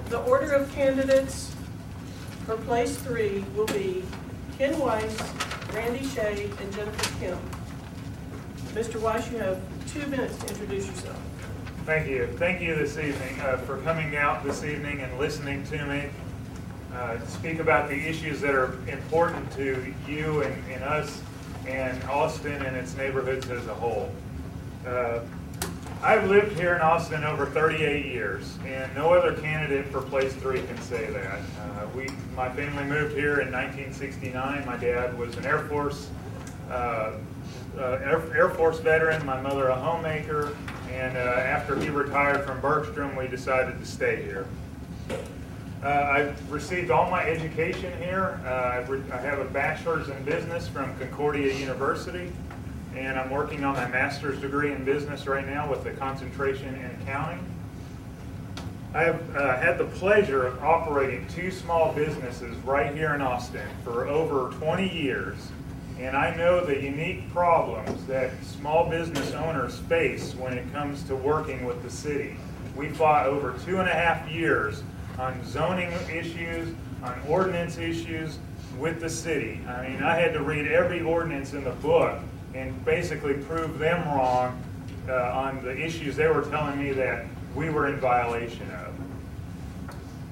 The order of candidates for place 3 will be Ken Weiss, Randi Shade, and Jennifer Kim. Mr. Weiss, you have 2 minutes to introduce yourself. Thank you. Thank you this evening for coming out this evening and listening to me speak about the issues that are important to you and us and Austin and its neighborhoods as a whole. I've lived here in Austin over 38 years, and no other candidate for place 3 can say that. My family moved here in 1969. My dad was an Air Force veteran, my mother a homemaker, and after he retired from Bergstrom, we decided to stay here. I've received all my education here. I have a bachelor's in business from Concordia University, and I'm working on my master's degree in business right now with a concentration in accounting. I have had the pleasure of operating 2 small businesses right here in Austin for over 20 years, and I know the unique problems that small business owners face when it comes to working with the city. We fought over 2.5 years on zoning issues, on ordinance issues with the city. I mean, I had to read every ordinance in the book and basically prove them wrong on the issues they were telling me that we were in violation of.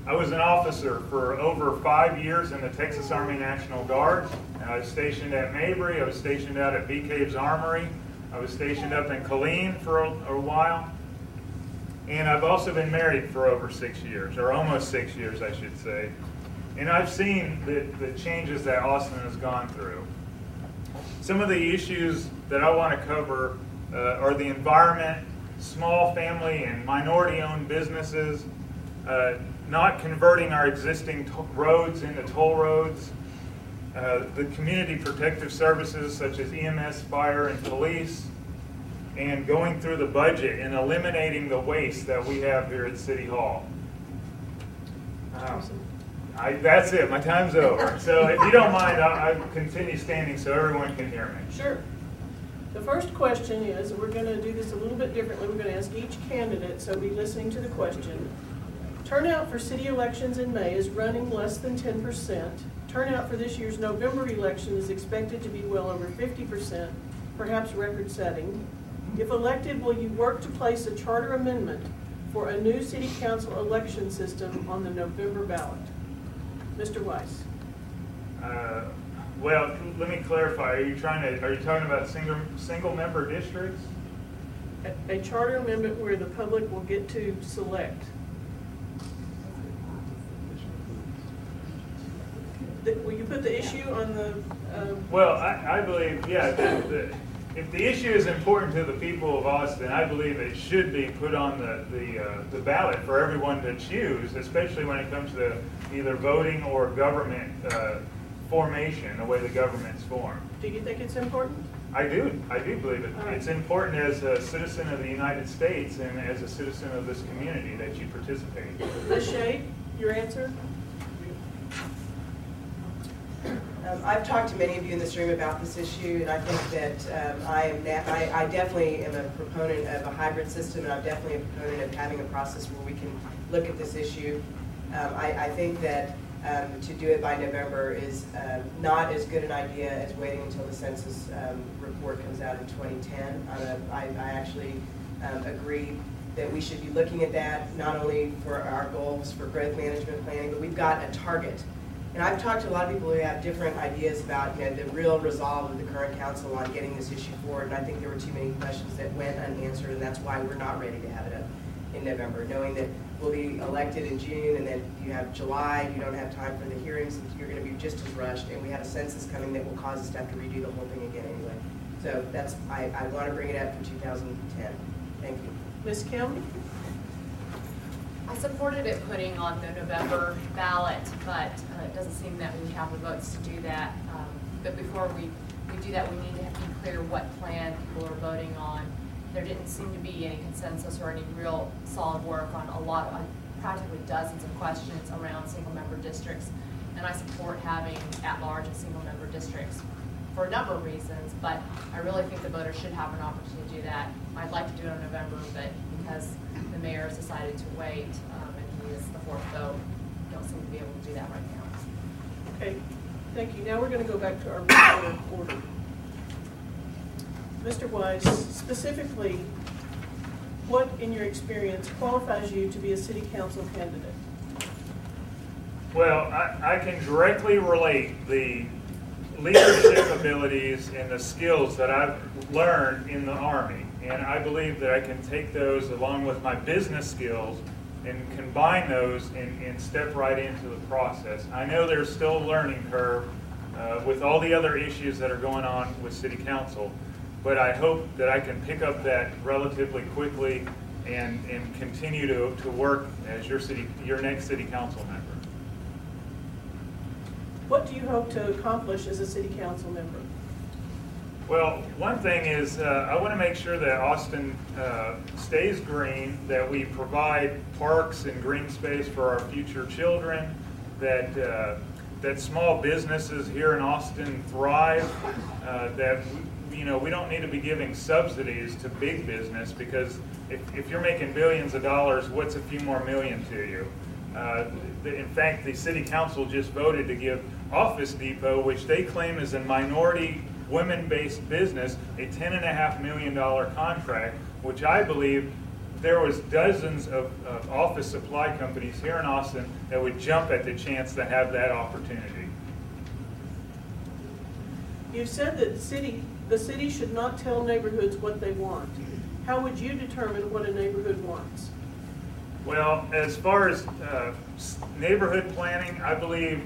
I was an officer for over 5 years in the Texas Army National Guard. I was stationed at Mabry. I was stationed out at Bee Caves Armory. I was stationed up in Killeen for a while. And I've also been married for over 6 years, or almost 6 years, I should say. And I've seen the changes that Austin has gone through. Some of the issues that I want to cover are the environment, small family and minority-owned businesses, not converting our existing roads into toll roads, the community protective services such as EMS, fire, and police, and going through the budget and eliminating the waste that we have here at City Hall. That's it. My time's over. So if you don't mind, I'll continue standing so everyone can hear me. Sure. The first question is, we're going to do this a little bit differently. We're going to ask each candidate, so be listening to the question. Turnout for city elections in May is running less than 10%. Turnout for this year's November election is expected to be well over 50%, perhaps record-setting. If elected, will you work to place a charter amendment for a new city council election system on the November ballot? Mr. Weiss. Well, let me clarify. Are you talking about single member districts? A charter amendment where the public will get to select. Will you put the issue on the... Well, I believe, yeah, if the issue is important to the people of Austin, I believe it should be put on the ballot for everyone to choose, especially when it comes to either voting or government formation, the way the government's formed. Do you think it's important? I do believe it. Right. It's important as a citizen of the United States and as a citizen of this community that you participate. Ms. Shade, your answer? I've talked to many of you in this room about this issue, and I think that I definitely am a proponent of a hybrid system, and I'm definitely a proponent of having a process where we can look at this issue. I think that to do it by November is not as good an idea as waiting until the census report comes out in 2010. I actually agree that we should be looking at that not only for our goals for growth management planning, but we've got a target. And I've talked to a lot of people who have different ideas about the real resolve of the current council on getting this issue forward, and I think there were too many questions that went unanswered, and that's why we're not ready to have it up in November, knowing that we'll be elected in June, and then you have July, you don't have time for the hearings, you're going to be just as rushed, and we have a census coming that will cause us to have to redo the whole thing again anyway. So that's, I want to bring it up for 2010. Thank you. Ms. Kim? I supported it putting on the November ballot, but it doesn't seem that we have the votes to do that. But before we do that, we need to be clear what plan people are voting on. There didn't seem to be any consensus or any real solid work on practically dozens of questions around single-member districts. And I support having at-large and single-member districts for a number of reasons, but I really think the voters should have an opportunity to do that. I'd like to do it in November, but because the mayor has decided to wait, and he is the fourth vote. Don't seem to be able to do that right now. Okay, thank you. Now we're going to go back to our regular order. Mr. Weiss, specifically, what in your experience qualifies you to be a city council candidate? Well, I can directly relate the leadership abilities and the skills that I've learned in the Army. And I believe that I can take those along with my business skills and combine those and step right into the process. I know there's still a learning curve with all the other issues that are going on with City Council, but I hope that I can pick up that relatively quickly and continue to work as your next City Council member. What do you hope to accomplish as a city council member? Well, one thing is I want to make sure that Austin stays green, that we provide parks and green space for our future children, that small businesses here in Austin thrive, that we don't need to be giving subsidies to big business, because if you're making billions of dollars, what's a few more million to you? In fact, the City Council just voted to give Office Depot, which they claim is a minority women-based business, a $10.5 million contract, which I believe there was dozens of office supply companies here in Austin that would jump at the chance to have that opportunity. You've said that the city should not tell neighborhoods what they want. How would you determine what a neighborhood wants? Well, as far as neighborhood planning, I believe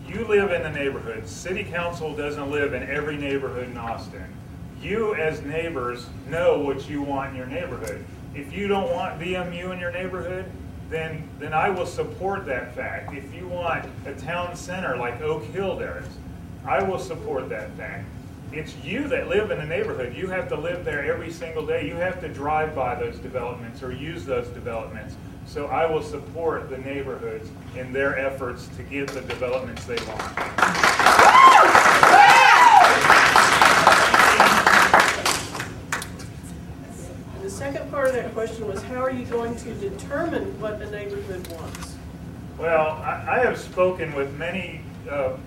you live in the neighborhood. City Council doesn't live in every neighborhood in Austin. You as neighbors know what you want in your neighborhood. If you don't want VMU in your neighborhood, then I will support that fact. If you want a town center like Oak Hill does, I will support that fact. It's you that live in the neighborhood. You have to live there every single day. You have to drive by those developments or use those developments. So I will support the neighborhoods in their efforts to get the developments they want. And the second part of that question was, how are you going to determine what a neighborhood wants? Well, I have spoken with many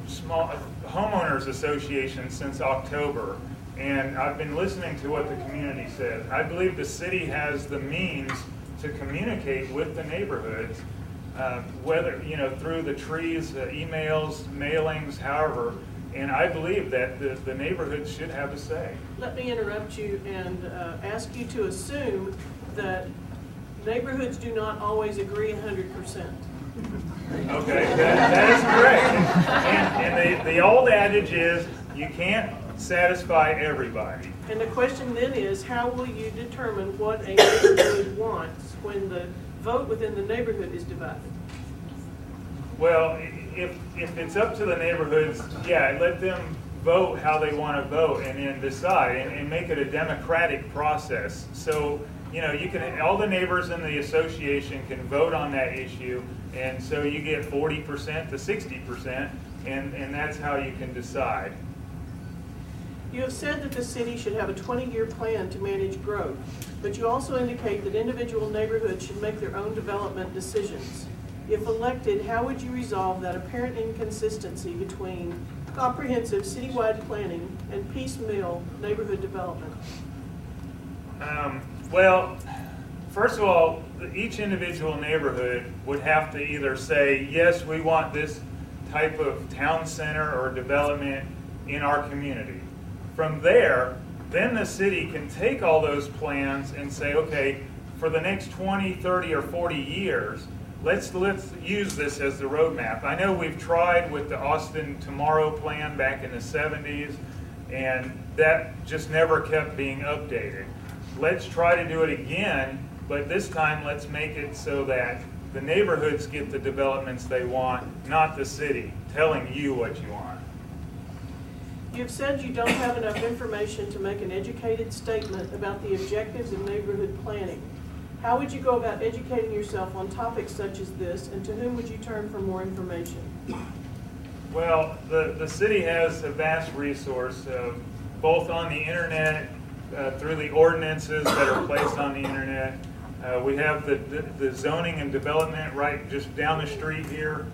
small homeowners associations since October, and I've been listening to what the community says. I believe the city has the means to communicate with the neighborhoods, whether through the trees, emails, mailings, however. And I believe that the neighborhoods should have a say. Let me interrupt you and ask you to assume that neighborhoods do not always agree 100%. Okay, that is correct. And the old adage is you can't satisfy everybody. And the question then is, how will you determine what a neighborhood wants when the vote within the neighborhood is divided? Well, if it's up to the neighborhoods, yeah, let them vote how they want to vote and then decide and make it a democratic process. So, you can, all the neighbors in the association can vote on that issue, and so you get 40% to 60%, and that's how you can decide. You have said that the city should have a 20-year plan to manage growth, but you also indicate that individual neighborhoods should make their own development decisions. If elected, how would you resolve that apparent inconsistency between comprehensive citywide planning and piecemeal neighborhood development? Well, first of all, each individual neighborhood would have to either say, yes, we want this type of town center or development in our community. From there, then the city can take all those plans and say, okay, for the next 20, 30, or 40 years, let's use this as the roadmap. I know we've tried with the Austin Tomorrow plan back in the 70s, and that just never kept being updated. Let's try to do it again, but this time let's make it so that the neighborhoods get the developments they want, not the city telling you what you want. You've said you don't have enough information to make an educated statement about the objectives of neighborhood planning. How would you go about educating yourself on topics such as this, and to whom would you turn for more information? Well, the city has a vast resource, both on the internet, through the ordinances that are placed on the internet. We have the zoning and development right just down the street here.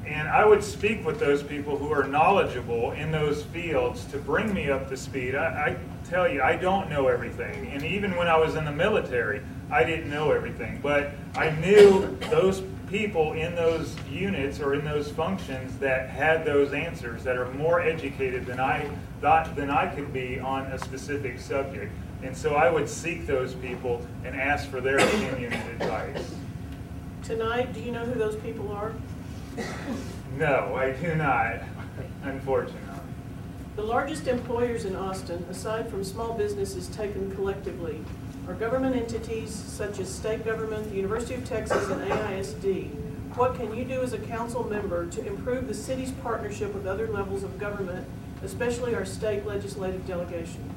And I would speak with those people who are knowledgeable in those fields to bring me up to speed. I tell you, I don't know everything. And even when I was in the military, I didn't know everything. But I knew those people in those units or in those functions that had those answers, that are more educated than I could be on a specific subject. And so I would seek those people and ask for their opinion and advice. Tonight, do you know who those people are? No, I do not, unfortunately. The largest employers in Austin, aside from small businesses taken collectively, are government entities such as state government, the University of Texas, and AISD. What can you do as a council member to improve the city's partnership with other levels of government, especially our state legislative delegation?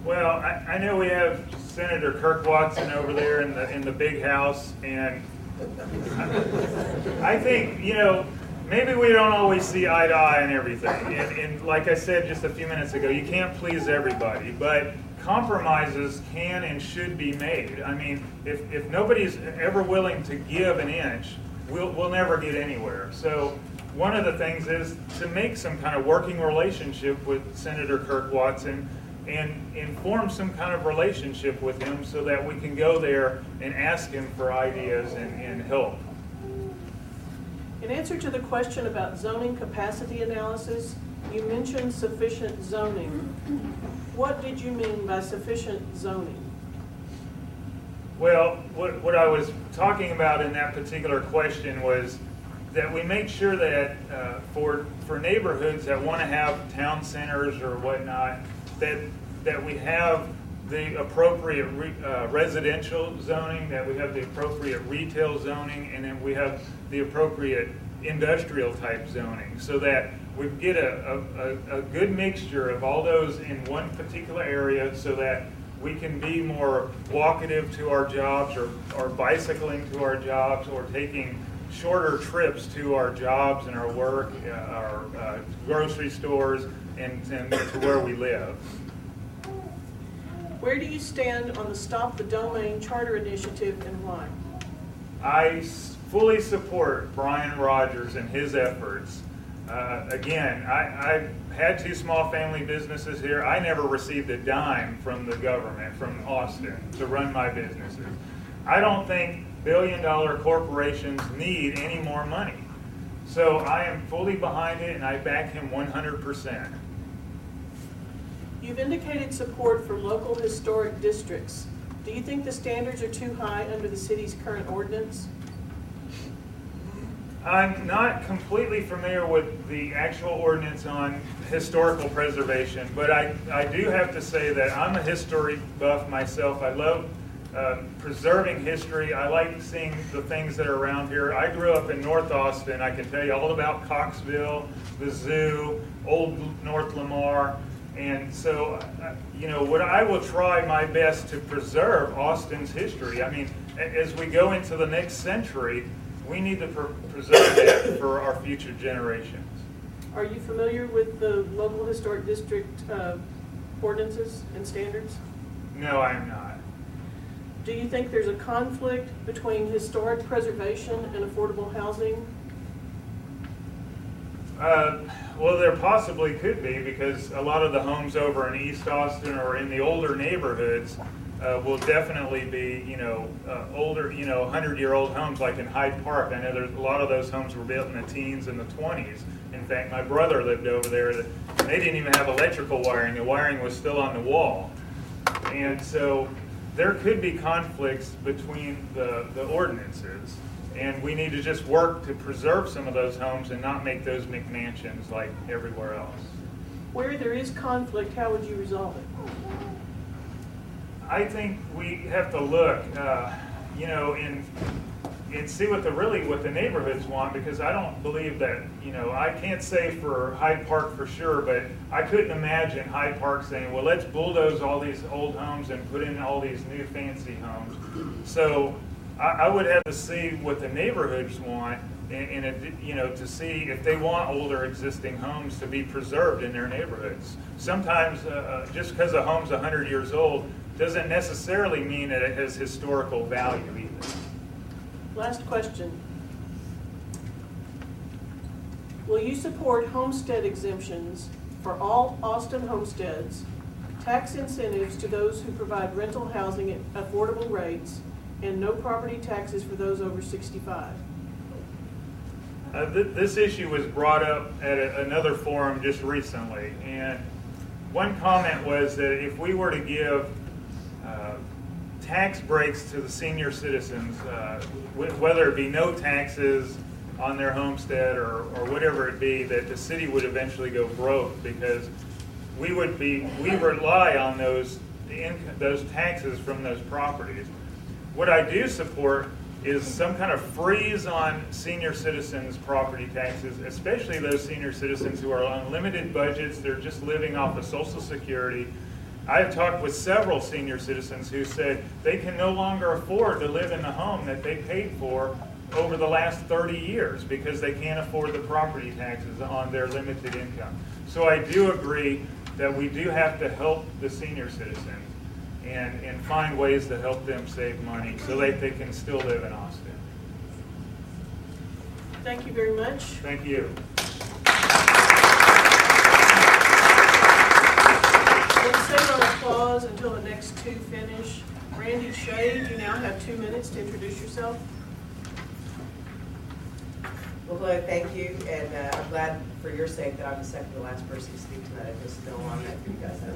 Well, I know we have Senator Kirk Watson over there in the big house, and I think, maybe we don't always see eye to eye on everything. And like I said just a few minutes ago, you can't please everybody, but compromises can and should be made. I mean, if nobody's ever willing to give an inch, we'll never get anywhere. So one of the things is to make some kind of working relationship with Senator Kirk Watson and form some kind of relationship with him so that we can go there and ask him for ideas and help. In answer to the question about zoning capacity analysis, you mentioned sufficient zoning. What did you mean by sufficient zoning? Well, what I was talking about in that particular question was that we make sure that for neighborhoods that want to have town centers or whatnot, that we have the appropriate residential zoning, that we have the appropriate retail zoning, and then we have the appropriate industrial type zoning, so that we get a good mixture of all those in one particular area, so that we can be more walkative to our jobs, or bicycling to our jobs, or taking shorter trips to our jobs and our work, our grocery stores, and to where we live. Where do you stand on the Stop the Domain Charter Initiative, and why? I fully support Brian Rogers and his efforts. Again, I've had 2 small family businesses here. I never received a dime from the government, from Austin, to run my businesses. I don't think billion-dollar corporations need any more money. So I am fully behind it, and I back him 100%. You've indicated support for local historic districts. Do you think the standards are too high under the city's current ordinance? I'm not completely familiar with the actual ordinance on historical preservation, but I do have to say that I'm a history buff myself. I love preserving history. I like seeing the things that are around here. I grew up in North Austin. I can tell you all about Coxville, the zoo, Old North Lamar. And so, what I will try my best to preserve Austin's history. I mean, as we go into the next century, we need to preserve that for our future generations. Are you familiar with the local historic district ordinances and standards? No, I am not. Do you think there's a conflict between historic preservation and affordable housing? Well, there possibly could be, because a lot of the homes over in East Austin or in the older neighborhoods will definitely be, older, 100-year-old homes like in Hyde Park. I know there's a lot of those homes were built in the teens and the 20s. In fact, my brother lived over there. And they didn't even have electrical wiring. The wiring was still on the wall. And so there could be conflicts between the ordinances. And we need to just work to preserve some of those homes and not make those McMansions like everywhere else. Where there is conflict, how would you resolve it? I think we have to look, and see what the neighborhoods want, because I don't believe that, I can't say for Hyde Park for sure, but I couldn't imagine Hyde Park saying, well, let's bulldoze all these old homes and put in all these new fancy homes. So I would have to see what the neighborhoods want, and to see if they want older existing homes to be preserved in their neighborhoods. Sometimes, just because a home's 100 years old, doesn't necessarily mean that it has historical value either. Last question. Will you support homestead exemptions for all Austin homesteads, tax incentives to those who provide rental housing at affordable rates, and no property taxes for those over 65? This issue was brought up at another forum just recently, and one comment was that if we were to give tax breaks to the senior citizens, whether it be no taxes on their homestead or whatever it be, that the city would eventually go broke, because we rely on those taxes from those properties. What I do support is some kind of freeze on senior citizens' property taxes, especially those senior citizens who are on limited budgets. They're just living off of Social Security. I've talked with several senior citizens who said they can no longer afford to live in the home that they paid for over the last 30 years because they can't afford the property taxes on their limited income. So I do agree that we do have to help the senior citizens and find ways to help them save money so that they can still live in Austin. Thank you very much. Thank you. Let's save our applause until the next two finish. Randi Shade, you now have 2 minutes to introduce yourself. Well, hello, thank you, and I'm glad for your sake that I'm the second to last person to speak tonight. I've just been a long night for you guys out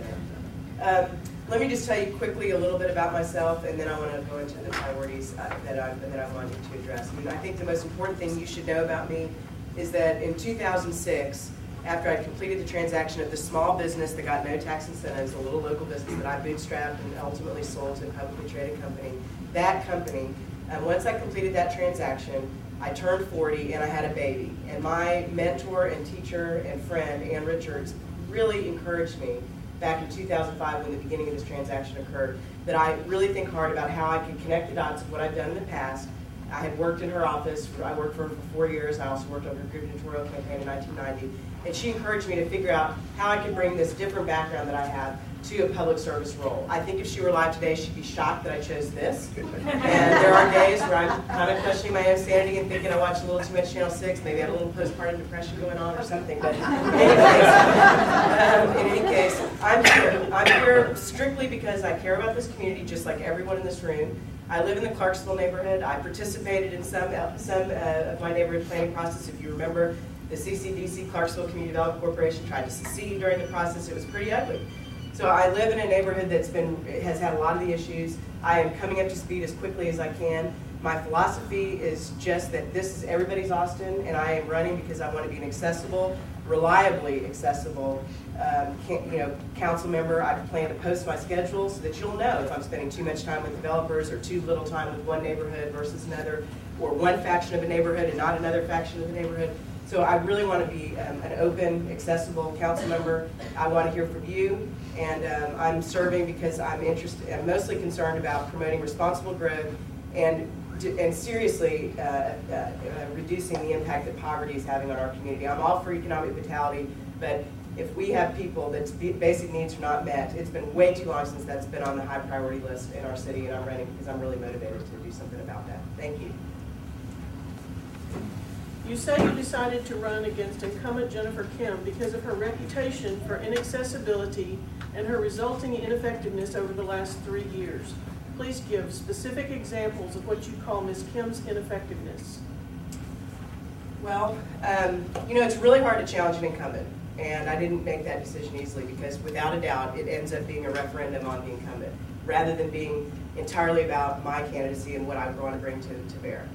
there. Let me just tell you quickly a little bit about myself, and then I want to go into the priorities that I wanted to address. I think the most important thing you should know about me is that in 2006, after I completed the transaction of the small business that got no tax incentives, a little local business that I bootstrapped and ultimately sold to a publicly traded company, that company, once I completed that transaction, I turned 40 and I had a baby. And my mentor and teacher and friend, Ann Richards, really encouraged me back in 2005 when the beginning of this transaction occurred, that I really think hard about how I could connect the dots of what I've done in the past. I had worked in her office. I worked for her for 4 years. I also worked on her gubernatorial campaign in 1990. And she encouraged me to figure out how I could bring this different background that I have to a public service role. I think if she were alive today, she'd be shocked that I chose this. And there are days where I'm kind of questioning my own sanity and thinking I watched a little too much Channel 6, maybe I had a little postpartum depression going on or something. But in any case, I'm here strictly because I care about this community just like everyone in this room. I live in the Clarksville neighborhood. I participated in some of my neighborhood planning process. If you remember, the CCDC, Clarksville Community Development Corporation, tried to secede during the process. It was pretty ugly. So I live in a neighborhood has had a lot of the issues. I am coming up to speed as quickly as I can. My philosophy is just that this is everybody's Austin, and I am running because I want to be an accessible, reliably accessible council member. I plan to post my schedule so that you'll know if I'm spending too much time with developers or too little time with one neighborhood versus another, or one faction of a neighborhood and not another faction of the neighborhood. So I really want to be an open, accessible council member. I want to hear from you, and I'm serving because I'm mostly concerned about promoting responsible growth and seriously reducing the impact that poverty is having on our community. I'm all for economic vitality, but if we have people that's basic needs are not met, it's been way too long since that's been on the high priority list in our city, and I'm running because I'm really motivated to do something about that. Thank you. You say you decided to run against incumbent Jennifer Kim because of her reputation for inaccessibility and her resulting ineffectiveness over the last 3 years. Please give specific examples of what you call Ms. Kim's ineffectiveness. Well, it's really hard to challenge an incumbent, and I didn't make that decision easily because without a doubt it ends up being a referendum on the incumbent rather than being entirely about my candidacy and what I want to bring to bear.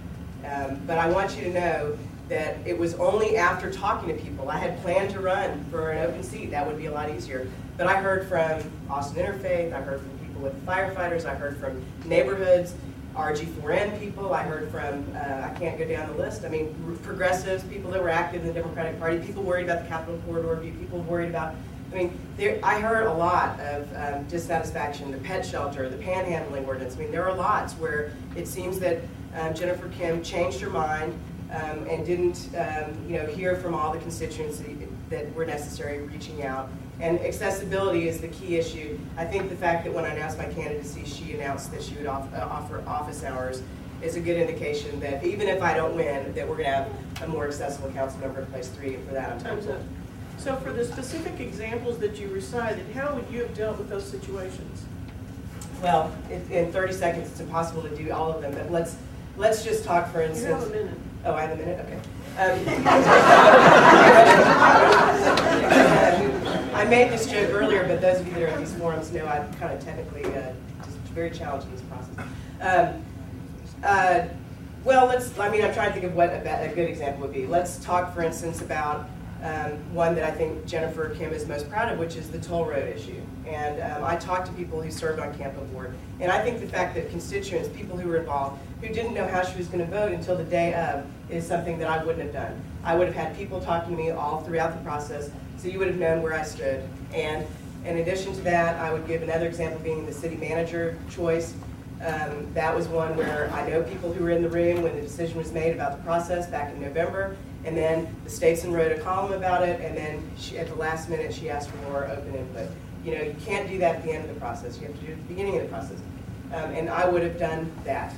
But I want you to know that it was only after talking to people. I had planned to run for an open seat. That would be a lot easier. But I heard from Austin Interfaith, I heard from people with firefighters, I heard from neighborhoods, RG4N people, I heard from, I can't go down the list, progressives, people that were active in the Democratic Party, people worried about the Capitol Corridor, people worried about, I heard a lot of dissatisfaction, the pet shelter, the panhandling ordinance. There are lots where it seems that Jennifer Kim changed her mind and didn't hear from all the constituency that were necessary, reaching out. And accessibility is the key issue. I think the fact that when I announced my candidacy, she announced that she would offer office hours is a good indication that even if I don't win, that we're going to have a more accessible council member in place 3, and for that I'm thankful. So for the specific examples that you recited, how would you have dealt with those situations? Well, in 30 seconds, it's impossible to do all of them, but let's just talk, for instance. You have a minute. Oh, I have a minute? Okay. I made this joke earlier, but those of you that are at these forums know I'm kind of technically just very challenged in this process. Well, I'm trying to think of what a good example would be. Let's talk, for instance, about one that I think Jennifer Kim is most proud of, which is the toll road issue. And I talked to people who served on Campo Board, and I think the fact that constituents, people who were involved, who didn't know how she was going to vote until the day of, is something that I wouldn't have done. I would have had people talking to me all throughout the process, so you would have known where I stood. And in addition to that, I would give another example being the city manager choice. That was one where I know people who were in the room when the decision was made about the process back in November, and then the statesman wrote a column about it, and then at the last minute she asked for more open input. You know, you can't do that at the end of the process. You have to do it at the beginning of the process. And I would have done that.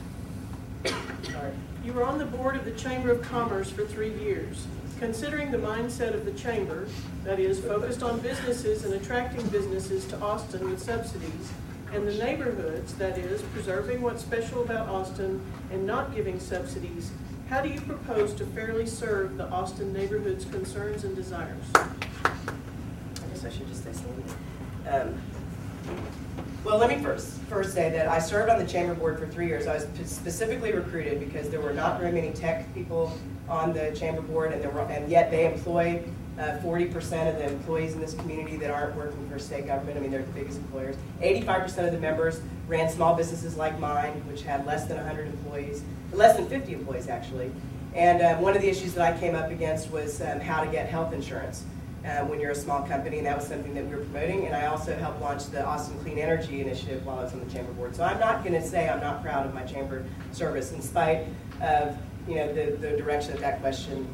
Sorry. You were on the board of the Chamber of Commerce for 3 years. Considering the mindset of the Chamber, that is, focused on businesses and attracting businesses to Austin with subsidies, and the neighborhoods, that is, preserving what's special about Austin and not giving subsidies, how do you propose to fairly serve the Austin neighborhood's concerns and desires? I guess I should just say something. Well, let me first say that I served on the Chamber Board for 3 years. I was specifically recruited because there were not very many tech people on the Chamber Board, and yet they employ 40% of the employees in this community that aren't working for state government. I mean, they're the biggest employers. 85% of the members ran small businesses like mine, which had less than 100 employees, less than 50 employees actually. And one of the issues that I came up against was how to get health insurance when you're a small company, and that was something that we were promoting. And I also helped launch the Austin Clean Energy Initiative while I was on the Chamber Board. So I'm not going to say I'm not proud of my Chamber service, in spite of the direction that question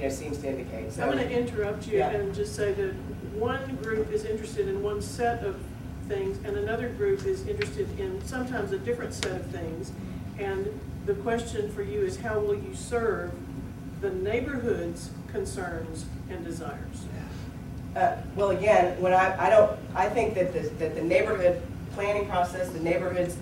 seems to indicate. So I'm going to interrupt you yeah. and just say that one group is interested in one set of things, and another group is interested in sometimes a different set of things. And the question for you is, how will you serve the neighborhood's concerns and desires? Well, again, when I think that the neighborhood planning process, the neighborhoods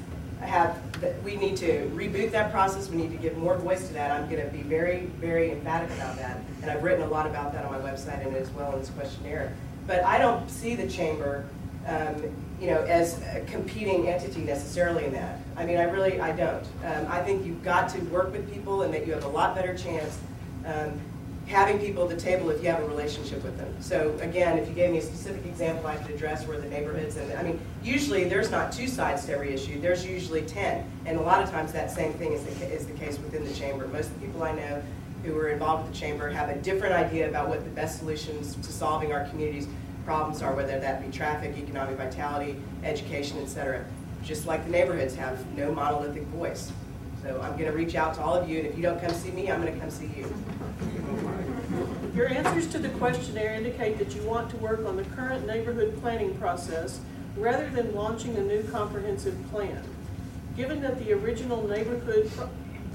we need to reboot that process. We need to give more voice to that. I'm going to be very, very emphatic about that, and I've written a lot about that on my website and as well in this questionnaire. But I don't see the Chamber, as a competing entity necessarily in that. I mean, I don't. I think you've got to work with people, and that you have a lot better chance having people at the table if you have a relationship with them. So again, if you gave me a specific example I could address where the neighborhoods, and I mean, usually there's not 2 sides to every issue, there's usually 10. And a lot of times that same thing is the case within the Chamber. Most of the people I know who are involved with the Chamber have a different idea about what the best solutions to solving our community's problems are, whether that be traffic, economic vitality, education, etc. Just like the neighborhoods have no monolithic voice. So I'm going to reach out to all of you, and if you don't come see me, I'm going to come see you. Your answers to the questionnaire indicate that you want to work on the current neighborhood planning process rather than launching a new comprehensive plan. Given that the original neighborhood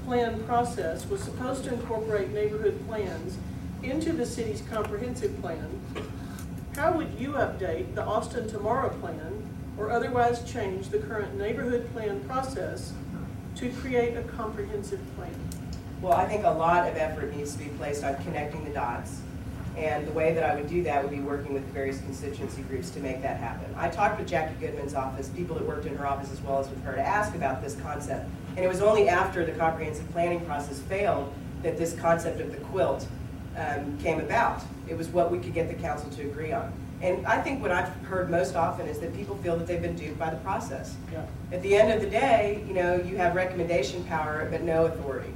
plan process was supposed to incorporate neighborhood plans into the city's comprehensive plan, how would you update the Austin Tomorrow plan or otherwise change the current neighborhood plan process to create a comprehensive plan? Well, I think a lot of effort needs to be placed on connecting the dots. And the way that I would do that would be working with the various constituency groups to make that happen. I talked with Jackie Goodman's office, people that worked in her office as well as with her, to ask about this concept. And it was only after the comprehensive planning process failed that this concept of the quilt came about. It was what we could get the council to agree on. And I think what I've heard most often is that people feel that they've been duped by the process. Yeah. At the end of the day, you have recommendation power but no authority.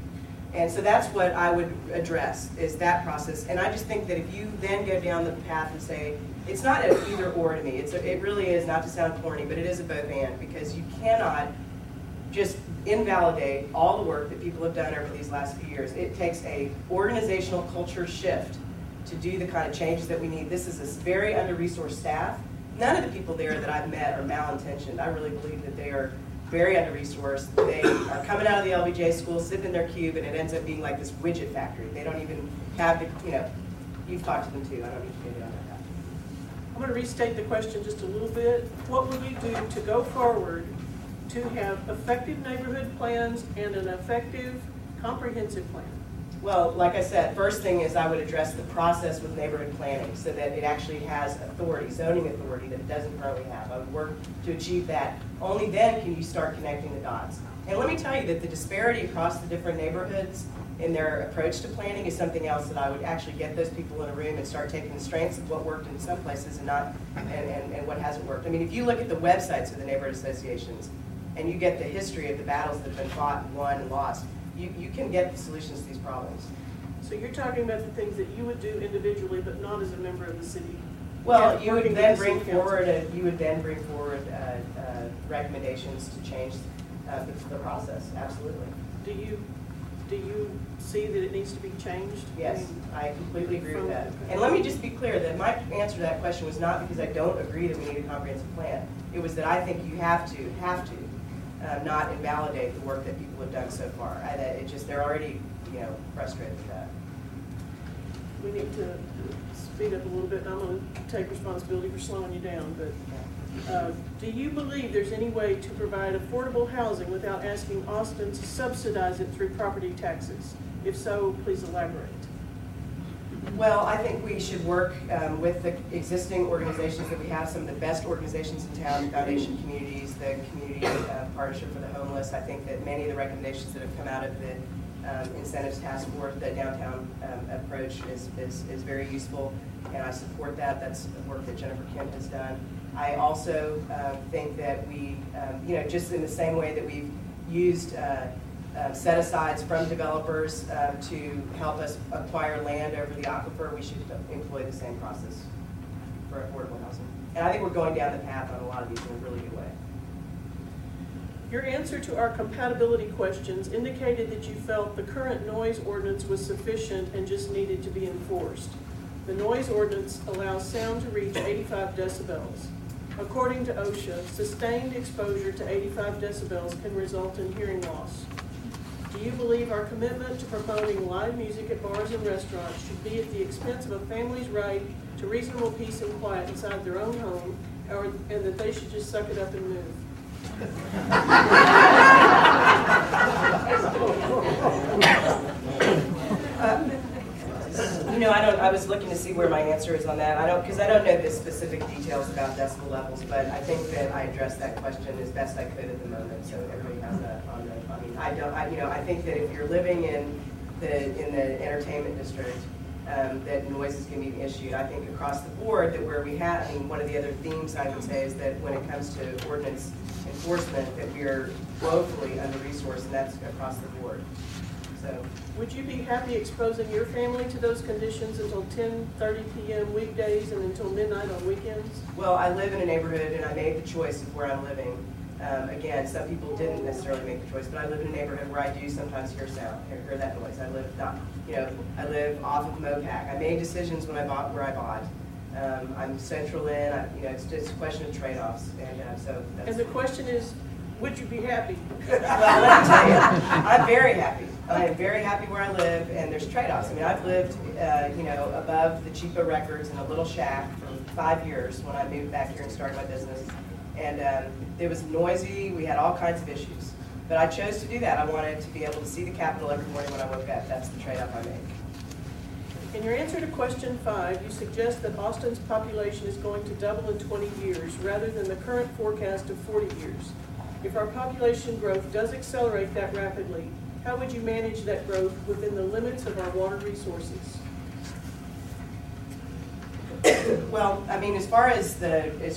And so that's what I would address, is that process. And I just think that if you then go down the path and say, it's not an either or to me, it really is, not to sound corny, but it is a both and, because you cannot just invalidate all the work that people have done over these last few years. It takes a organizational culture shift to do the kind of changes that we need. This is a very under-resourced staff. None of the people there that I've met are malintentioned. I really believe that they are very under-resourced. They are coming out of the LBJ school, sitting in their cube, and it ends up being like this widget factory. They don't even have the, you've talked to them too. I don't need to get on that. I'm going to restate the question just a little bit. What will you do to go forward to have effective neighborhood plans and an effective comprehensive plan? Well, like I said, first thing is I would address the process with neighborhood planning so that it actually has authority, zoning authority, that it doesn't currently have. I would work to achieve that. Only then can you start connecting the dots. And let me tell you that the disparity across the different neighborhoods in their approach to planning is something else that I would actually get those people in a room and start taking the strengths of what worked in some places and not and what hasn't worked. I mean, if you look at the websites of the neighborhood associations and you get the history of the battles that have been fought and won and lost, you can get the solutions to these problems. So you're talking about the things that you would do individually, but not as a member of the city. Well, you would then bring forward recommendations to change the process. Absolutely. Do you see that it needs to be changed? Yes, I completely agree with that. And let me just be clear that my answer to that question was not because I don't agree that we need a comprehensive plan. It was that I think you have to not invalidate the work that people have done so far. They're already, frustrated with that. We need to speed up a little bit. I'm going to take responsibility for slowing you down, but do you believe there's any way to provide affordable housing without asking Austin to subsidize it through property taxes? If so, please elaborate. Well, I think we should work with the existing organizations that we have, some of the best organizations in town, Foundation Communities, the Community Partnership for the Homeless. I think that many of the recommendations that have come out of the Incentives Task Force, the downtown approach is very useful, and I support that. That's the work that Jennifer Kim has done. I also think that we, just in the same way that we've used set-asides from developers to help us acquire land over the aquifer, we should employ the same process for affordable housing. And I think we're going down the path on a lot of these in a really good way. Your answer to our compatibility questions indicated that you felt the current noise ordinance was sufficient and just needed to be enforced. The noise ordinance allows sound to reach 85 decibels. According to OSHA, sustained exposure to 85 decibels can result in hearing loss. Do you believe our commitment to promoting live music at bars and restaurants should be at the expense of a family's right to reasonable peace and quiet inside their own home, and that they should just suck it up and move? I was looking to see where my answer is on that. Because I don't know the specific details about decibel levels, but I think that I addressed that question as best I could at the moment, so everybody has that on the. I think that if you're living in the entertainment district, that noise is going to be an issue. I think across the board that where we have, one of the other themes I would say is that when it comes to ordinance enforcement, that we are woefully under-resourced, and that's across the board. So, would you be happy exposing your family to those conditions until 10:30 p.m. weekdays and until midnight on weekends? Well, I live in a neighborhood, and I made the choice of where I'm living. Again, some people didn't necessarily make the choice, but I live in a neighborhood where I do sometimes hear that noise. I live off of Mopac. I made decisions when I bought where I bought. I'm central in. It's just a question of trade-offs, and so. And the question is, would you be happy? Well, let me tell you, I'm very happy. I am very happy where I live, and there's trade-offs. I've lived, above the Cheapo Records in a little shack for 5 years when I moved back here and started my business. And it was noisy. We had all kinds of issues. But I chose to do that. I wanted to be able to see the Capitol every morning when I woke up. That's the trade-off I make. In your answer to question 5, you suggest that Austin's population is going to double in 20 years rather than the current forecast of 40 years. If our population growth does accelerate that rapidly, how would you manage that growth within the limits of our water resources? Well, as far as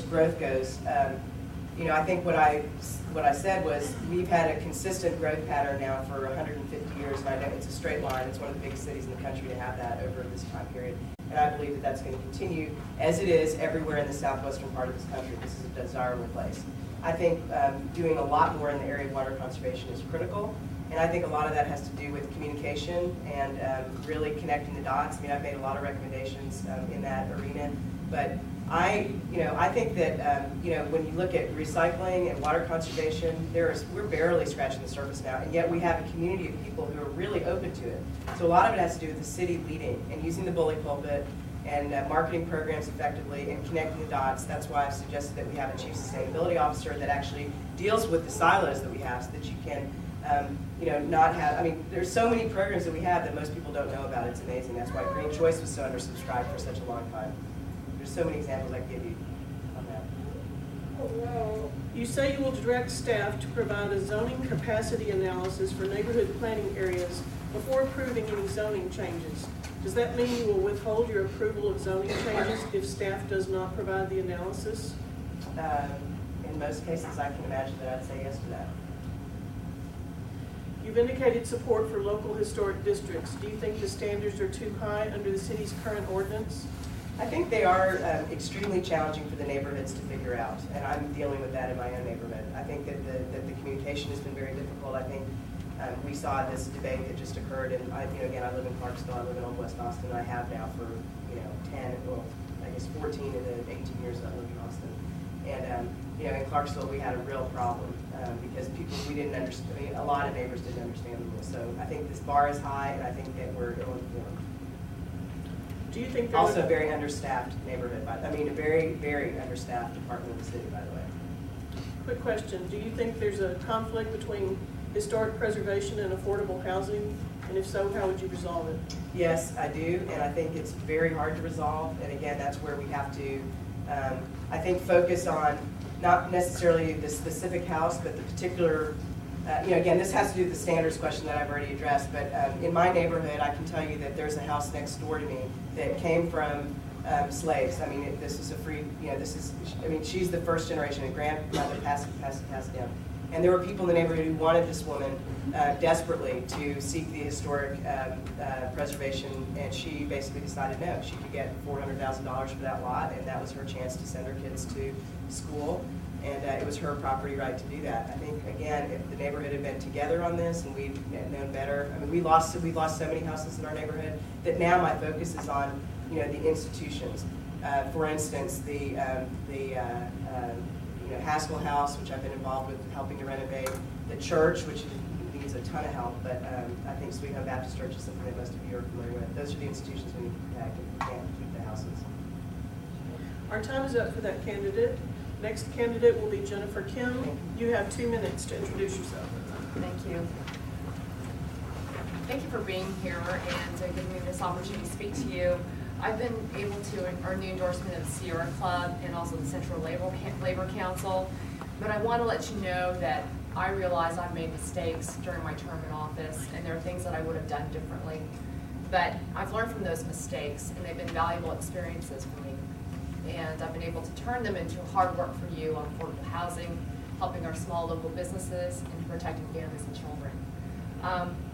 growth goes, I think what I said was we've had a consistent growth pattern now for 150 years, and I know it's a straight line. It's one of the biggest cities in the country to have that over this time period, and I believe that that's going to continue as it is everywhere in the southwestern part of this country. This is a desirable place. I think doing a lot more in the area of water conservation is critical, And I think a lot of that has to do with communication and really connecting the dots. I mean, I've made a lot of recommendations in that arena, but I think that when you look at recycling and water conservation, we're barely scratching the surface now, and yet we have a community of people who are really open to it. So a lot of it has to do with the city leading and using the bully pulpit and marketing programs effectively and connecting the dots. That's why I've suggested that we have a chief sustainability officer that actually deals with the silos that we have, so that you can not have, I mean, there's so many programs that we have that most people don't know about. It's amazing. That's why Green Choice was so undersubscribed for such a long time. There's so many examples I can give you on that. You say you will direct staff to provide a zoning capacity analysis for neighborhood planning areas before approving any zoning changes. Does that mean you will withhold your approval of zoning changes if staff does not provide the analysis? In most cases, I can imagine that I'd say yes to that. You've indicated support for local historic districts. Do you think the standards are too high under the city's current ordinance? I think they are extremely challenging for the neighborhoods to figure out, and I'm dealing with that in my own neighborhood. I think that the communication has been very difficult. I think we saw this debate that just occurred, and again, I live in Clarksville, I live in Old West Austin, and I have now for 14 of the 18 years that I lived in Austin. And in Clarksville, we had a real problem because we didn't understand. I mean, a lot of neighbors didn't understand the rules. So I think this bar is high, and I think that we're ill-informed. Do you think also a very understaffed neighborhood? I mean, a very, very understaffed department of the city, by the way. Quick question: do you think there's a conflict between historic preservation and affordable housing? And if so, how would you resolve it? Yes, I do, and I think it's very hard to resolve. And again, that's where we have to, I think, focus on not necessarily the specific house, but the particular, again, this has to do with the standards question that I've already addressed, but in my neighborhood, I can tell you that there's a house next door to me that came from slaves. I mean, this is a free, she's the first generation, and grandmother passed down. And there were people in the neighborhood who wanted this woman desperately to seek the historic preservation, and she basically decided no. She could get $400,000 for that lot, and that was her chance to send her kids to school, and it was her property right to do that. I think, again, if the neighborhood had been together on this and we'd known better, I mean, we lost so many houses in our neighborhood that now my focus is on, the institutions. For instance, the Haskell House, which I've been involved with helping to renovate, the church, which needs a ton of help, but I think Sweet Home Baptist Church is something that most of you are familiar with. Those are the institutions we need to protect if we can't keep the houses. Our time is up for that candidate. Next candidate will be Jennifer Kim. You have 2 minutes to introduce yourself. Thank you. Thank you for being here and giving me this opportunity to speak to you. I've been able to earn the endorsement of the Sierra Club and also the Central Labor Council, but I want to let you know that I realize I've made mistakes during my term in office, and there are things that I would have done differently. But I've learned from those mistakes, and they've been valuable experiences for me. And I've been able to turn them into hard work for you on affordable housing, helping our small local businesses, and protecting families and children.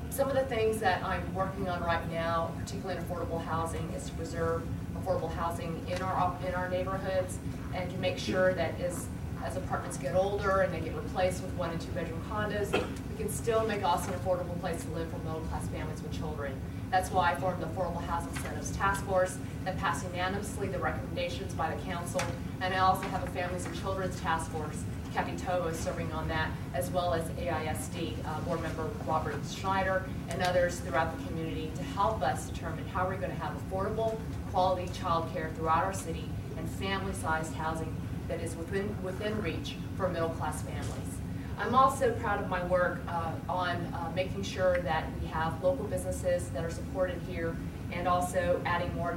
Some of the things that I'm working on right now, particularly in affordable housing, is to preserve affordable housing in our neighborhoods and to make sure that as apartments get older and they get replaced with 1- and 2-bedroom condos, we can still make Austin an affordable place to live for middle-class families with children. That's why I formed the Affordable Housing Incentives Task Force that passed unanimously the recommendations by the council, and I also have a Families and Children's Task Force. Kathy Tovo is serving on that, as well as AISD board member Robert Schneider and others throughout the community to help us determine how we're going to have affordable, quality child care throughout our city and family-sized housing that is within reach for middle-class families. I'm also proud of my work on making sure that we have local businesses that are supported here and also adding more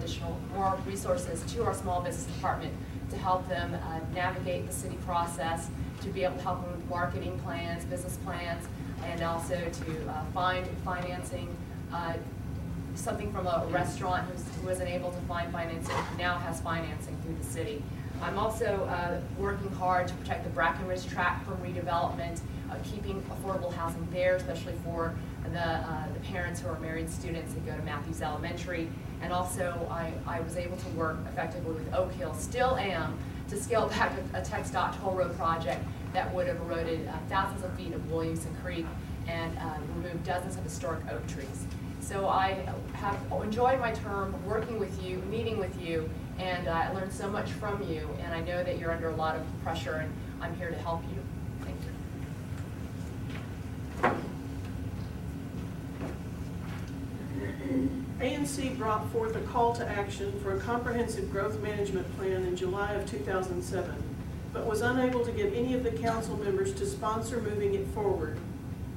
resources to our small business department to help them navigate the city process, to be able to help them with marketing plans, business plans, and also to find financing. Something from a restaurant who wasn't able to find financing now has financing through the city. I'm also working hard to protect the Brackenridge tract from redevelopment, keeping affordable housing there, especially for the parents who are married students that go to Matthews Elementary. And also I was able to work effectively with Oak Hill, still am, to scale back a TxDOT toll road project that would have eroded thousands of feet of Williamson Creek and remove dozens of historic oak trees. So I have enjoyed my term working with you, meeting with you, and I learned so much from you, and I know that you're under a lot of pressure, and I'm here to help you. Thank you. ANC brought forth a call to action for a comprehensive growth management plan in July of 2007, but was unable to get any of the council members to sponsor moving it forward.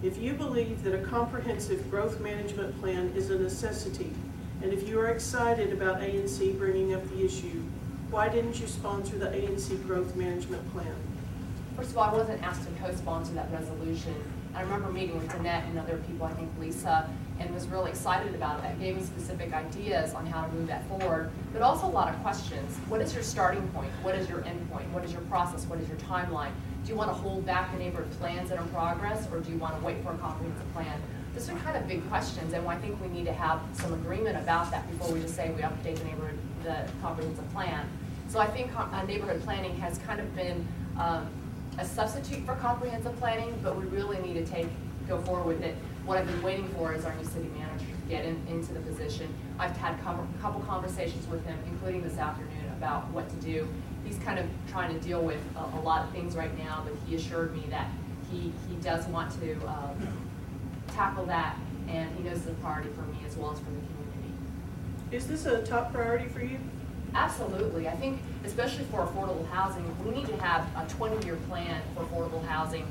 If you believe that a comprehensive growth management plan is a necessity, and if you are excited about ANC bringing up the issue, why didn't you sponsor the ANC growth management plan? First of all, I wasn't asked to co-sponsor that resolution. I remember meeting with Danette and other people, I think Lisa, and was really excited about that. Gave me specific ideas on how to move that forward, but also a lot of questions. What is your starting point? What is your end point? What is your process? What is your timeline? Do you want to hold back the neighborhood plans that are in progress, or do you want to wait for a comprehensive plan? Those are kind of big questions, and I think we need to have some agreement about that before we just say we update the comprehensive plan. So I think neighborhood planning has kind of been a substitute for comprehensive planning, but we really need to go forward with it. What I've been waiting for is our new city manager to get into the position. I've had a couple conversations with him, including this afternoon, about what to do. He's kind of trying to deal with a lot of things right now, but he assured me that he does want to tackle that, and he knows it's a priority for me as well as for the community. Is this a top priority for you? Absolutely. I think, especially for affordable housing, we need to have a 20-year plan for affordable housing.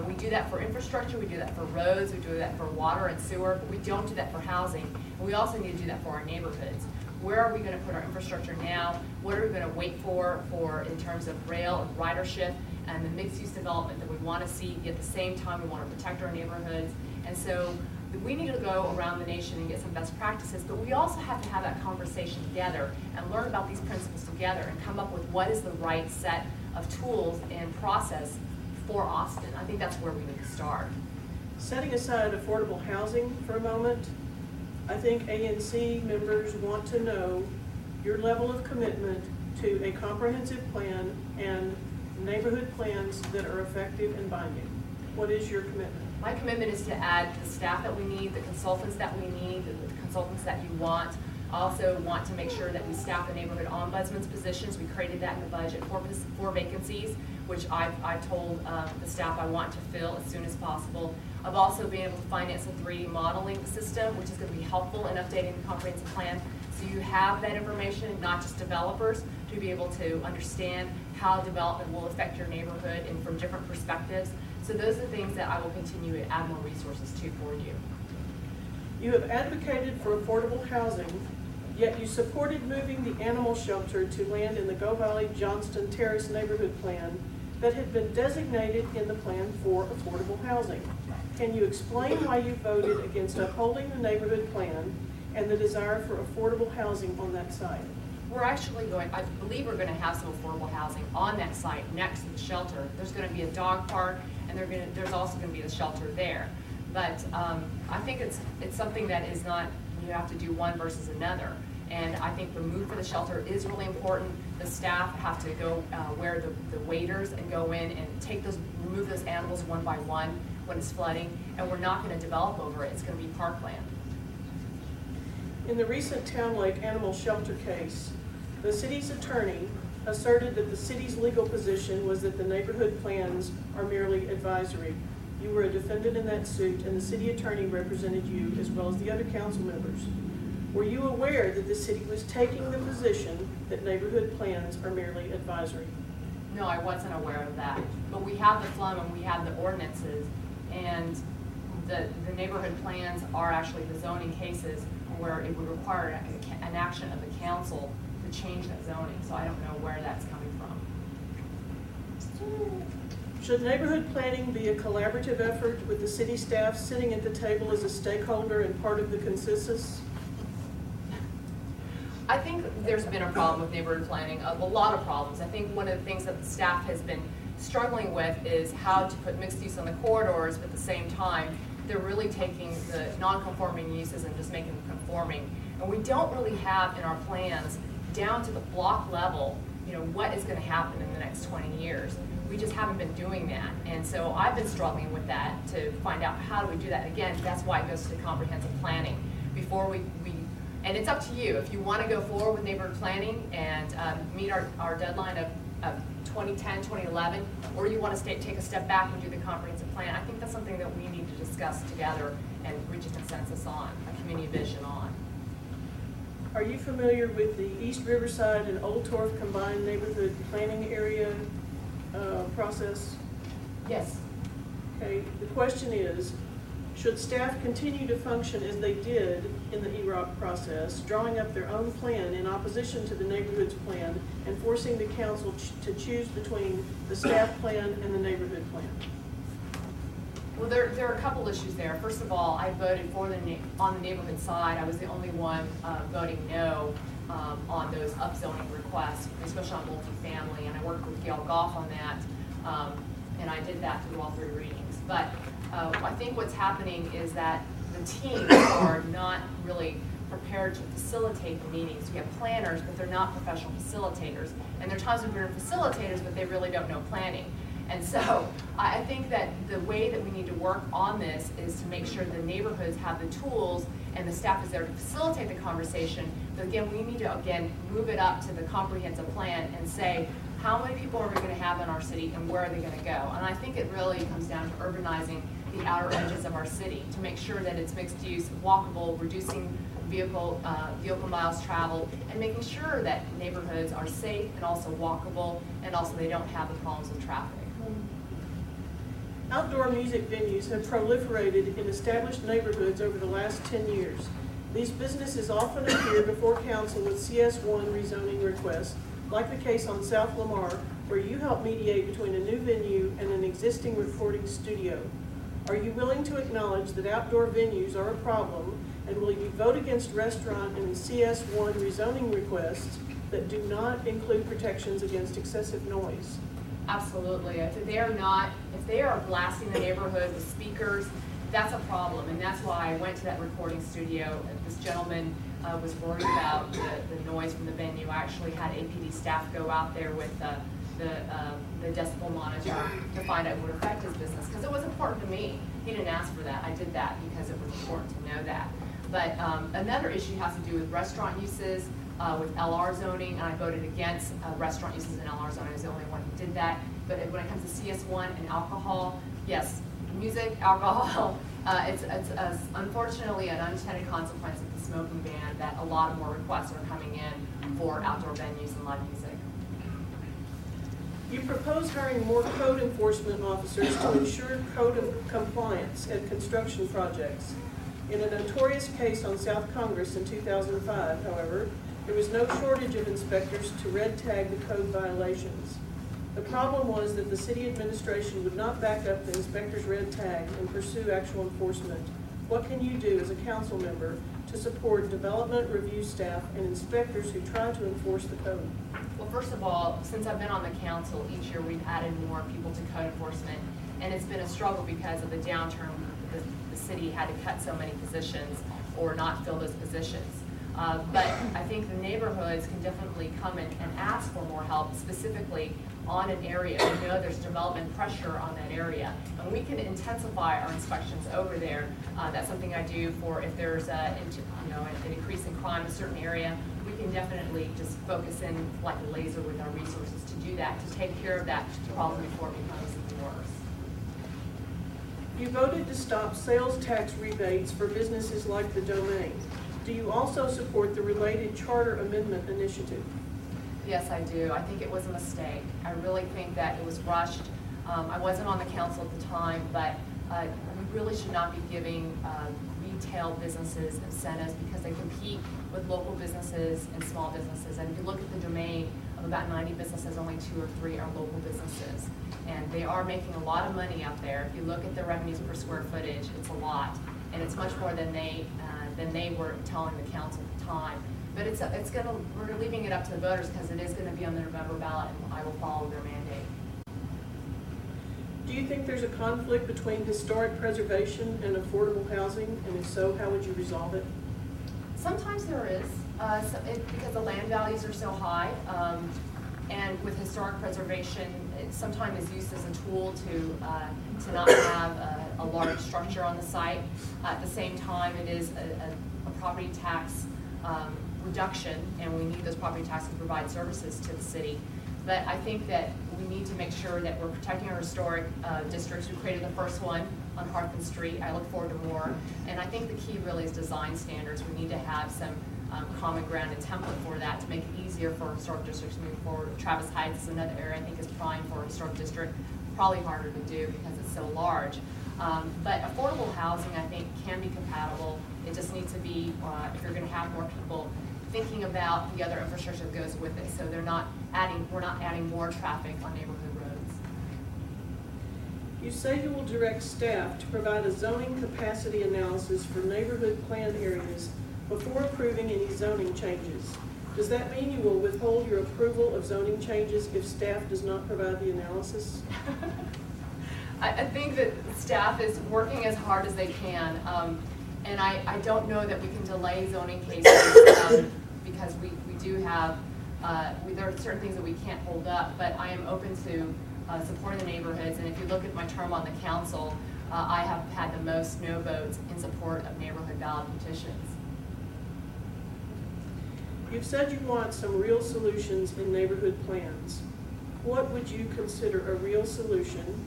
We do that for infrastructure, we do that for roads, we do that for water and sewer, but we don't do that for housing. And we also need to do that for our neighborhoods. Where are we going to put our infrastructure now? What are we going to wait for in terms of rail and ridership and the mixed-use development that we want to see? At the same time, we want to protect our neighborhoods. And so we need to go around the nation and get some best practices, but we also have to have that conversation together and learn about these principles together and come up with what is the right set of tools and process for Austin. I think that's where we need to start. Setting aside affordable housing for a moment, I think ANC members want to know your level of commitment to a comprehensive plan and neighborhood plans that are effective and binding. What is your commitment? My commitment is to add the staff that we need, the consultants that we need, the consultants that you want. I also want to make sure that we staff the neighborhood ombudsman's positions. We created that in the budget, 4 vacancies, which I've told the staff I want to fill as soon as possible. I've also been able to finance a 3D modeling system, which is going to be helpful in updating the comprehensive plan. So you have that information, not just developers, to be able to understand how development will affect your neighborhood and from different perspectives. So those are things that I will continue to add more resources to for you. You have advocated for affordable housing, yet you supported moving the animal shelter to land in the Go Valley Johnston Terrace neighborhood plan that had been designated in the plan for affordable housing. Can you explain why you voted against upholding the neighborhood plan and the desire for affordable housing on that site? We're actually I believe we're going to have some affordable housing on that site next to the shelter. There's going to be a dog park, and there's also going to be the shelter there. But I think it's something that is not, you have to do one versus another. And I think the move for the shelter is really important. The staff have to go wear the waders and go in and remove those animals one by one when it's flooding. And we're not going to develop over it. It's going to be parkland. In the recent Town Lake animal shelter case, the city's attorney asserted that the city's legal position was that the neighborhood plans are merely advisory. You were a defendant in that suit, and the city attorney represented you as well as the other council members. Were you aware that the city was taking the position that neighborhood plans are merely advisory? No, I wasn't aware of that. But we have the FLUM and we have the ordinances, and the neighborhood plans are actually the zoning cases where it would require an action of the council to change that zoning. So I don't know where that's coming from. Should neighborhood planning be a collaborative effort with the city staff sitting at the table as a stakeholder and part of the consensus? I think there's been a problem with neighborhood planning, a lot of problems. I think one of the things that the staff has been struggling with is how to put mixed use on the corridors, but at the same time, they're really taking the non-conforming uses and just making them conforming. And we don't really have in our plans down to the block level what is going to happen in the next 20 years. We just haven't been doing that. And so I've been struggling with that to find out how do we do that. Again, that's why it goes to comprehensive planning. Before we and it's up to you. If you want to go forward with neighborhood planning and meet our deadline of 2010, 2011, or you want to take a step back and do the comprehensive plan, I think that's something that we need to discuss together and reach a consensus on, a community vision on. Are you familiar with the East Riverside and Old Torf combined neighborhood planning area process? Yes. Okay, the question is, should staff continue to function as they did in the EROC process, drawing up their own plan in opposition to the neighborhood's plan and forcing the council to choose between the staff plan and the neighborhood plan? Well, there are a couple issues there. First of all, I voted for on the neighborhood side. I was the only one voting no on those upzoning requests, especially on multifamily, and I worked with Gail Goff on that, and I did that through all 3 readings. But I think what's happening is that the teams are not really prepared to facilitate the meetings. We have planners, but they're not professional facilitators. And there are times when we're facilitators, but they really don't know planning. And so I think that the way that we need to work on this is to make sure the neighborhoods have the tools and the staff is there to facilitate the conversation. But again, we need to, move it up to the comprehensive plan and say, how many people are we going to have in our city and where are they going to go? And I think it really comes down to urbanizing the outer edges of our city to make sure that it's mixed use, walkable, reducing vehicle miles traveled, and making sure that neighborhoods are safe and also walkable, and also they don't have the problems of traffic. Outdoor music venues have proliferated in established neighborhoods over the last 10 years. These businesses often appear before council with CS1 rezoning requests, like the case on South Lamar, where you help mediate between a new venue and an existing recording studio. Are you willing to acknowledge that outdoor venues are a problem, and will you vote against restaurant and CS1 rezoning requests that do not include protections against excessive noise? Absolutely. If they are blasting the neighborhood with speakers, that's a problem, and that's why I went to that recording studio. This gentleman was worried about the noise from the venue. I actually had APD staff go out there with the decibel monitor to find out what would affect his business, because it was important to me. He didn't ask for that. I did that because it was important to know that. But another issue has to do with restaurant uses, with LR zoning, and I voted against restaurant uses in LR zoning. I was the only one who did that. But when it comes to CS1 and alcohol, yes, music, alcohol, it's unfortunately an unintended consequence of the smoking ban that a lot of more requests are coming in for outdoor venues and live music. You propose hiring more code enforcement officers to ensure code compliance at construction projects. In a notorious case on South Congress in 2005, however, there was no shortage of inspectors to red tag the code violations. The problem was that the city administration would not back up the inspector's red tag and pursue actual enforcement. What can you do as a council member to support development review staff and inspectors who try to enforce the code? Well, first of all, since I've been on the council, each year we've added more people to code enforcement, and it's been a struggle because of the downturn. The city had to cut so many positions or not fill those positions. But I think the neighborhoods can definitely come in and ask for more help, specifically on an area. We know there's development pressure on that area, and we can intensify our inspections over there. That's something I do for if there's an increase in crime in a certain area. We can definitely just focus in like a laser with our resources to do that, to take care of that problem before it becomes even worse. You voted to stop sales tax rebates for businesses like the Domain. Do you also support the related charter amendment initiative? Yes, I do. I think it was a mistake. I really think that it was rushed. I wasn't on the council at the time, but we really should not be giving retail businesses incentives because they compete with local businesses and small businesses. And if you look at the Domain, of about 90 businesses, only 2 or 3 are local businesses. And they are making a lot of money out there. If you look at the revenues per square footage, it's a lot. And it's much more than they were telling the council at the time. But we're leaving it up to the voters because it is going to be on the November ballot, and I will follow their mandate. Do you think there's a conflict between historic preservation and affordable housing? And if so, how would you resolve it? Sometimes there is, because the land values are so high. And with historic preservation, it sometimes is used as a tool to not have a large structure on the site. At the same time, it is a property tax reduction, and we need those property taxes to provide services to the city. But I think that we need to make sure that we're protecting our historic districts. We created the first one on Hartman Street. I look forward to more. And I think the key really is design standards. We need to have some common ground and template for that to make it easier for historic districts to move forward. Travis Heights is another area I think is prime for a historic district. Probably harder to do because it's so large. But affordable housing, I think, can be compatible. It just needs to be, if you're going to have more people, thinking about the other infrastructure that goes with it, so we're not adding more traffic on neighborhood roads. You say you will direct staff to provide a zoning capacity analysis for neighborhood plan areas before approving any zoning changes. Does that mean you will withhold your approval of zoning changes if staff does not provide the analysis? I think that staff is working as hard as they can, and I don't know that we can delay zoning cases because we do have, there are certain things that we can't hold up, but I am open to supporting the neighborhoods, and if you look at my term on the council, I have had the most no votes in support of neighborhood ballot petitions. You've said you want some real solutions in neighborhood plans. What would you consider a real solution?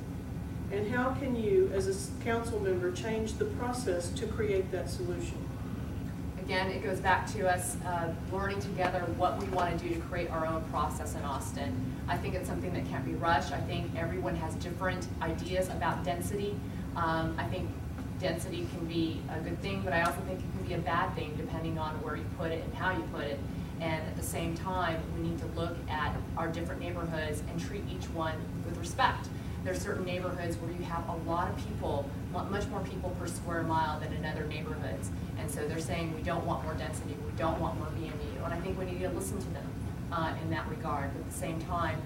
And how can you, as a council member, change the process to create that solution? Again, it goes back to us learning together what we want to do to create our own process in Austin. I think it's something that can't be rushed. I think everyone has different ideas about density. I think density can be a good thing, but I also think it can be a bad thing depending on where you put it and how you put it. And at the same time, we need to look at our different neighborhoods and treat each one with respect. There are certain neighborhoods where you have a lot of people, much more people per square mile than in other neighborhoods. And so they're saying we don't want more density, we don't want more BMU. And I think we need to listen to them in that regard. But at the same time,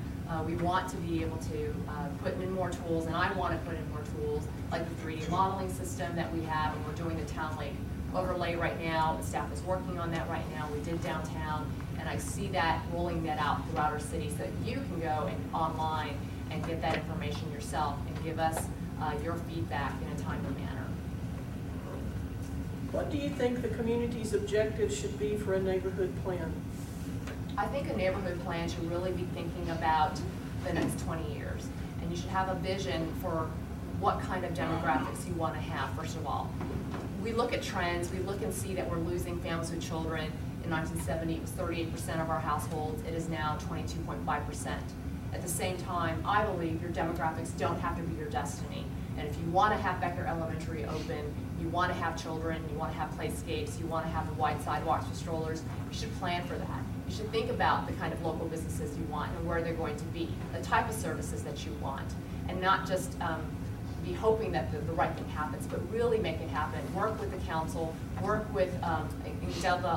we want to be able to put in more tools, and I want to put in more tools like the 3D modeling system that we have, and we're doing the Town Lake overlay right now. The staff is working on that right now. We did downtown, and I see that rolling that out throughout our city so that you can go and online and get that information yourself and give us your feedback in a timely manner. What do you think the community's objectives should be for a neighborhood plan? I think a neighborhood plan should really be thinking about the next 20 years. And you should have a vision for what kind of demographics you want to have, first of all. We look at trends, we look and see that we're losing families with children. In 1970, it was 38% of our households. It is now 22.5%. At the same time, I believe your demographics don't have to be your destiny. And if you want to have Becker Elementary open, you want to have children, you want to have playscapes, you want to have the wide sidewalks with strollers, you should plan for that. You should think about the kind of local businesses you want and where they're going to be, the type of services that you want, and not just be hoping that the right thing happens, but really make it happen. Work with the council, work with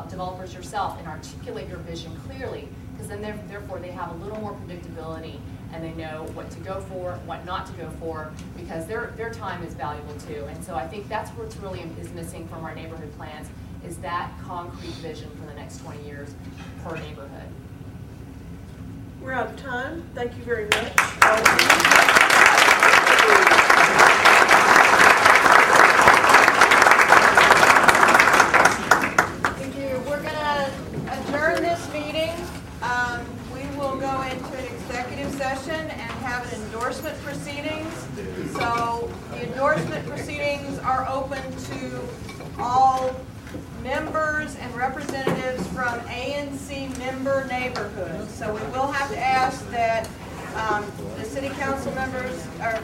developers yourself, and articulate your vision clearly, because then therefore they have a little more predictability and they know what to go for, what not to go for, because their time is valuable too. And so I think that's what's really is missing from our neighborhood plans, is that concrete vision for the next 20 years per neighborhood. We're out of time. Thank you very much. Thank you. We're going to adjourn this meeting. We will go into an executive session and have an endorsement proceedings. So the endorsement proceedings are open to all members and representatives from ANC member neighborhoods. So we will have to ask that the city council members, or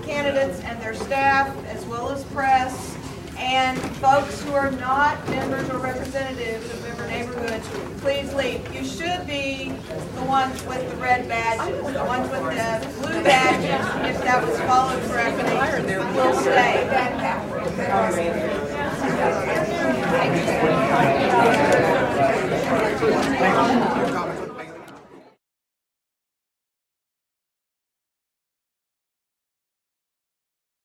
candidates and their staff, as well as press, and folks who are not members or representatives of member neighborhoods, please leave. You should be the ones with the red badges, the ones with the blue badges, if that was followed correctly, will stay. Thank you.